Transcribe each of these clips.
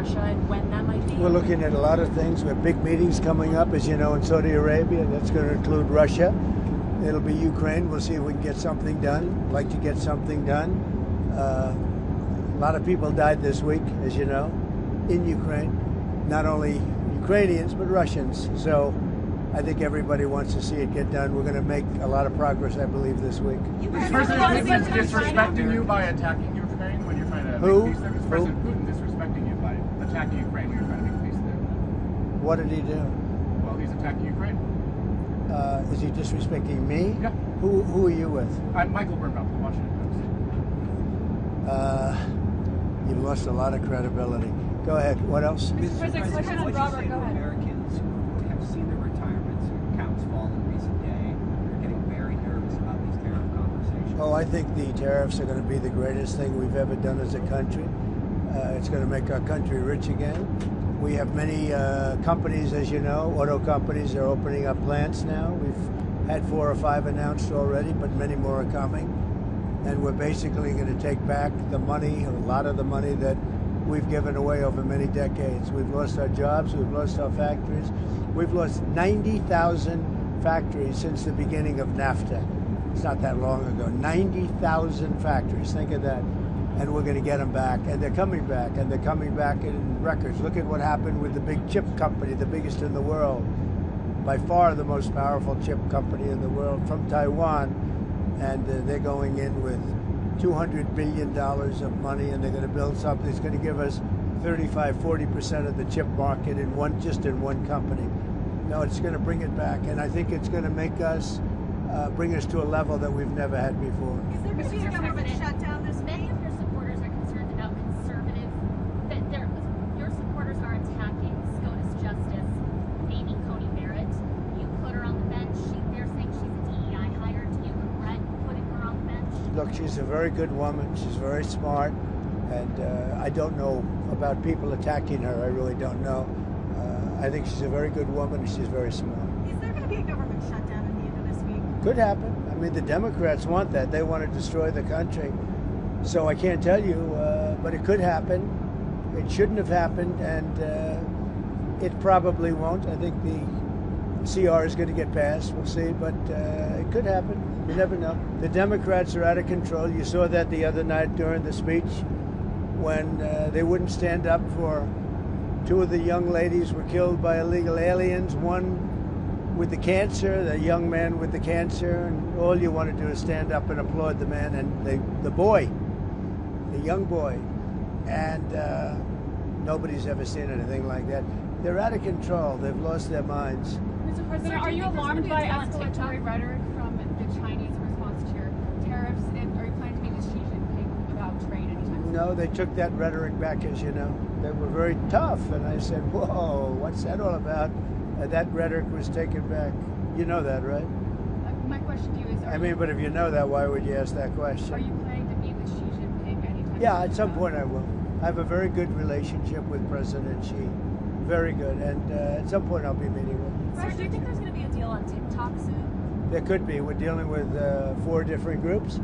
Russia and when that might be? We're looking at a lot of things. We have big meetings coming up, as you know, in Saudi Arabia. That's going to include Russia. It'll be Ukraine. We'll see if we can get something done. Like to get something done. A lot of people died this week, as you know, in Ukraine. Not only Ukrainians, but Russians. So I think everybody wants to see it get done. We're going to make a lot of progress, I believe, this week. Is President Putin disrespecting you by attacking Ukraine when you're trying to make peace there? Is President Putin disrespecting you by attacking Ukraine when you're trying to make peace there? What did he do? Well, he's attacking Ukraine. Is he disrespecting me? Yeah. Who are you with? I'm Michael Burnbaum from the Washington Post. You've lost a lot of credibility. Go ahead. What else? Mr. President, question on Robert. Go ahead. Americans who have seen their retirements accounts fall in recent day are getting very nervous about these tariff conversations. Oh, I think the tariffs are going to be the greatest thing we've ever done as a country. It's going to make our country rich again. We have many companies, as you know, auto companies are opening up plants now. We've had 4 or 5 announced already, but many more are coming. And we're basically going to take back the money, a lot of the money that we've given away over many decades. We've lost our jobs, we've lost our factories. We've lost 90,000 factories since the beginning of NAFTA. It's not that long ago. 90,000 factories, think of that. And we're going to get them back, and they're coming back, and they're coming back in records. Look at what happened with the big chip company, the biggest in the world, by far the most powerful chip company in the world, from Taiwan, and they're going in with $200 billion of money, and they're going to build something that's going to give us 35–40% of the chip market in one company. No, it's going to bring it back, and I think it's going to make us bring us to a level that we've never had before. Is there going to be a government shutdown this week? Many of your supporters are concerned about your supporters are attacking SCOTUS Justice Amy Coney Barrett. You put her on the bench. They're saying she's a DEI hire. Do you regret putting her on the bench? Look, she's a very good woman. She's very smart, and I don't know about people attacking her. I really don't know. I think she's a very good woman, and she's very smart. Is there going to be a government shutdown at the end of this week? Could happen. I mean, the Democrats want that. They want to destroy the country. So I can't tell you, but it could happen. It shouldn't have happened, and it probably won't. I think the CR is going to get passed. We'll see, but it could happen. You never know. The Democrats are out of control. You saw that the other night during the speech when they wouldn't stand up for 2 of the young ladies were killed by illegal aliens. One with the cancer, the young man with the cancer, and all you want to do is stand up and applaud the man and the boy, the young boy. And nobody's ever seen anything like that. They're out of control. They've lost their minds. Mr. President, are you alarmed by escalatory rhetoric from the Chinese response to your tariffs? And are you planning to meet with Xi Jinping about trade anytime soon? No, they took that rhetoric back, as you know. They were very tough, and I said, whoa, what's that all about? That rhetoric was taken back. You know that, right? My question to you is... I mean, but if you know that, why would you ask that question? Are you planning to meet with Xi Jinping anytime soon? Yeah, at some point I will. I have a very good relationship with President Xi. Very good. And at some point I'll be meeting with him. Sir, do you think there's going to be a deal on TikTok soon? There could be. We're dealing with 4 different groups,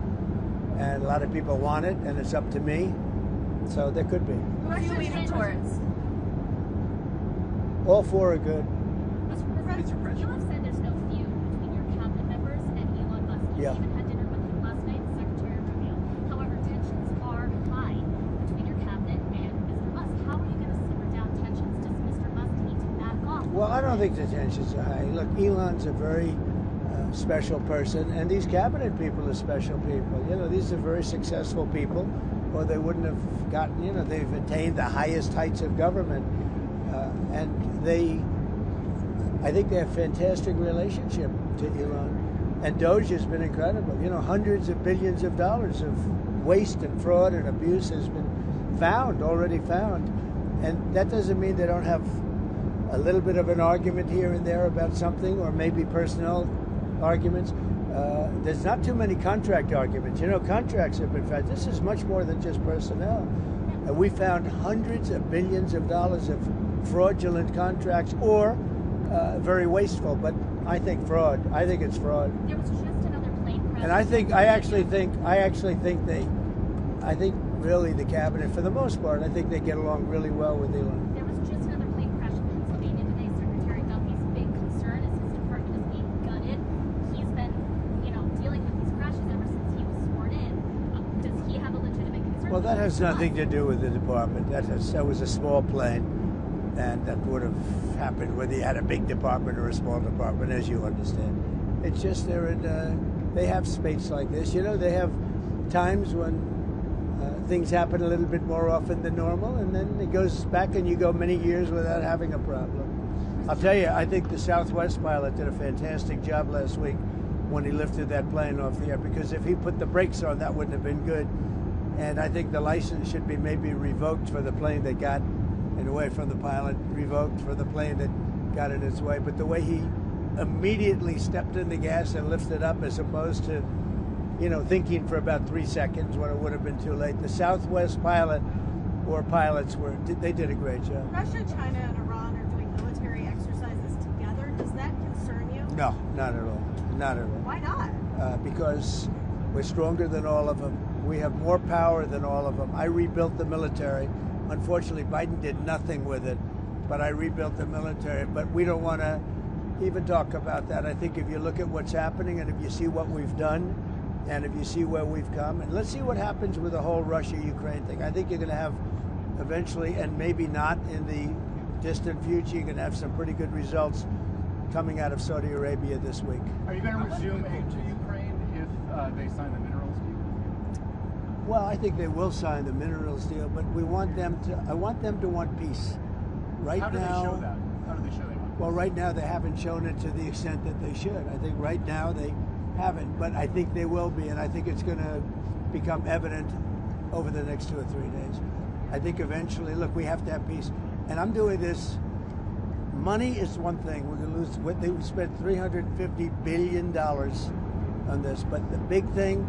and a lot of people want it, and it's up to me. So there could be. Who are you leaning towards? All 4 are good. Mr. President, You have said there's no feud between your cabinet members and Elon Musk. You Yeah. even had dinner with him last night, Secretary Rubio. However, tensions are high between your cabinet and Mr. Musk. How are you going to simmer down tensions? Does Mr. Musk need to back off? Well, I don't think the tensions are high. Look, Elon's a very special person, and these cabinet people are special people. You know, these are very successful people, or they wouldn't have gotten, you know, they've attained the highest heights of government. And I think they have a fantastic relationship to Elon. And Doge has been incredible. You know, hundreds of billions of dollars of waste and fraud and abuse has been already found. And that doesn't mean they don't have a little bit of an argument here and there about something, or maybe personnel arguments. There's not too many contract arguments. You know, contracts have been found. This is much more than just personnel. And we found hundreds of billions of dollars of fraudulent contracts, or very wasteful, but I think fraud. I think it's fraud. There was just another plane crash. And I think really the cabinet, for the most part, I think they get along really well with Elon. There was just another plane crash in Pennsylvania today. Secretary Duffy's big concern is his department is being gutted. He's been, dealing with these crashes ever since he was sworn in. Does he have a legitimate concern? Well, that has nothing to do with the department. That was a small plane, and that would have happened whether you had a big department or a small department, as you understand. It's just they have space like this. They have times when things happen a little bit more often than normal, and then it goes back and you go many years without having a problem. I'll tell you, I think the Southwest pilot did a fantastic job last week when he lifted that plane off the air, because if he put the brakes on, that wouldn't have been good. And I think the license should be maybe revoked for the plane that got in the way from the pilot, revoked for the plane that got in its way. But the way he immediately stepped in the gas and lifted up, as opposed to thinking for about 3 seconds when it would have been too late. The Southwest pilot or pilots they did a great job. Russia, China, and Iran are doing military exercises together. Does that concern you? No, not at all. Not at all. Why not? Because we're stronger than all of them. We have more power than all of them. I rebuilt the military. Unfortunately, Biden did nothing with it, but I rebuilt the military. But we don't want to even talk about that. I think if you look at what's happening and if you see what we've done, and if you see where we've come, and let's see what happens with the whole Russia-Ukraine thing. I think you're going to have eventually, and maybe not in the distant future, you're going to have some pretty good results coming out of Saudi Arabia this week. Are you going to resume aid to Ukraine if they sign the minerals deal? Well, I think they will sign the minerals deal, but I want them to want peace. Right How do now, they show that? How do they show they want peace? Well, right now they haven't shown it to the extent that they should. I think right now they haven't, but I think they will be, and I think it's going to become evident over the next 2 or 3 days. I think eventually, look, we have to have peace. And I'm doing this. Money is one thing. We're going to lose. They spent $350 billion on this, but the big thing,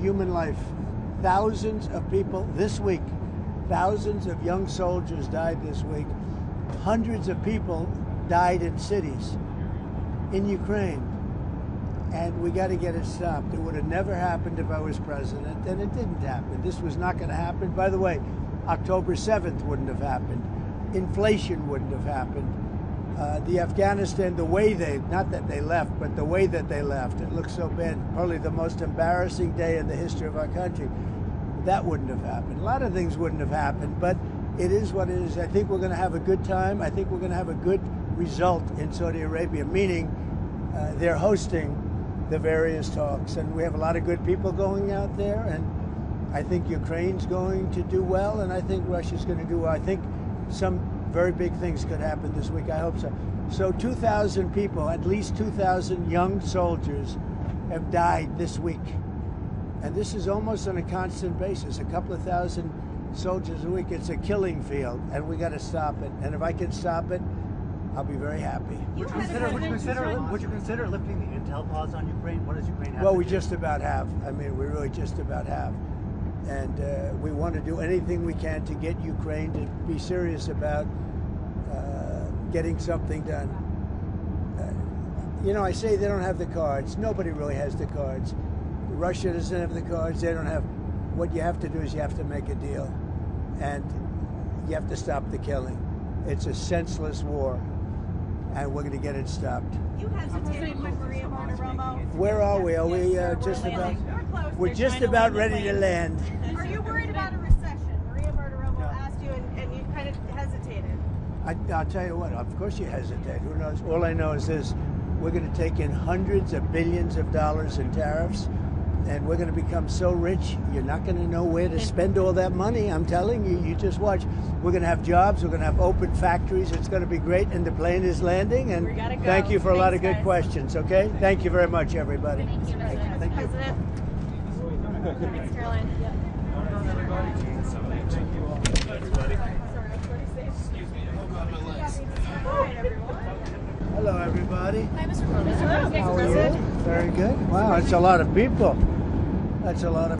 human life. Thousands of people this week, thousands of young soldiers died this week. Hundreds of people died in cities in Ukraine. And we got to get it stopped. It would have never happened if I was president, and it didn't happen. This was not going to happen. By the way, October 7th wouldn't have happened. Inflation wouldn't have happened. The Afghanistan, the way not that they left, but the way that they left, it looks so bad. Probably the most embarrassing day in the history of our country. That wouldn't have happened. A lot of things wouldn't have happened, but it is what it is. I think we're going to have a good time. I think we're going to have a good result in Saudi Arabia, meaning they're hosting the various talks, and we have a lot of good people going out there, and I think Ukraine's going to do well, and I think Russia's going to do well. I think some very big things could happen this week. I hope so. So 2,000 people, at least 2,000 young soldiers have died this week, and this is almost on a constant basis, a couple of thousand soldiers a week. It's a killing field, and we got to stop it, and if I can stop it, I'll be very happy. Would you consider lifting the intel pause on Ukraine? What does Ukraine have? Well, we just about have. I mean, we really just about have. And we want to do anything we can to get Ukraine to be serious about getting something done. I say they don't have the cards. Nobody really has the cards. Russia doesn't have the cards. They don't have. What you have to do is you have to make a deal. And you have to stop the killing. It's a senseless war. And we're going to get it stopped. You hesitated with Maria Bartiromo. Where are we? Are we just about? We're just about ready to land. Are you worried about a recession? Maria Bartiromo asked you, and you kind of hesitated. I'll tell you what. Of course you hesitate. Who knows? All I know is this: we're going to take in hundreds of billions of dollars in tariffs, and we're going to become so rich you're not going to know where to spend all that money. I'm telling you. You just watch. We're going to have jobs. We're going to have open factories. It's going to be great. And the plane is landing. And thank you for a lot of good questions. Okay. Thank you very much, everybody. Thank you. Thank you. President. Thanks, Caroline. Hello, everybody. Hi, Mr. President. How are you? Very good. Wow, that's a lot of people. That's a lot of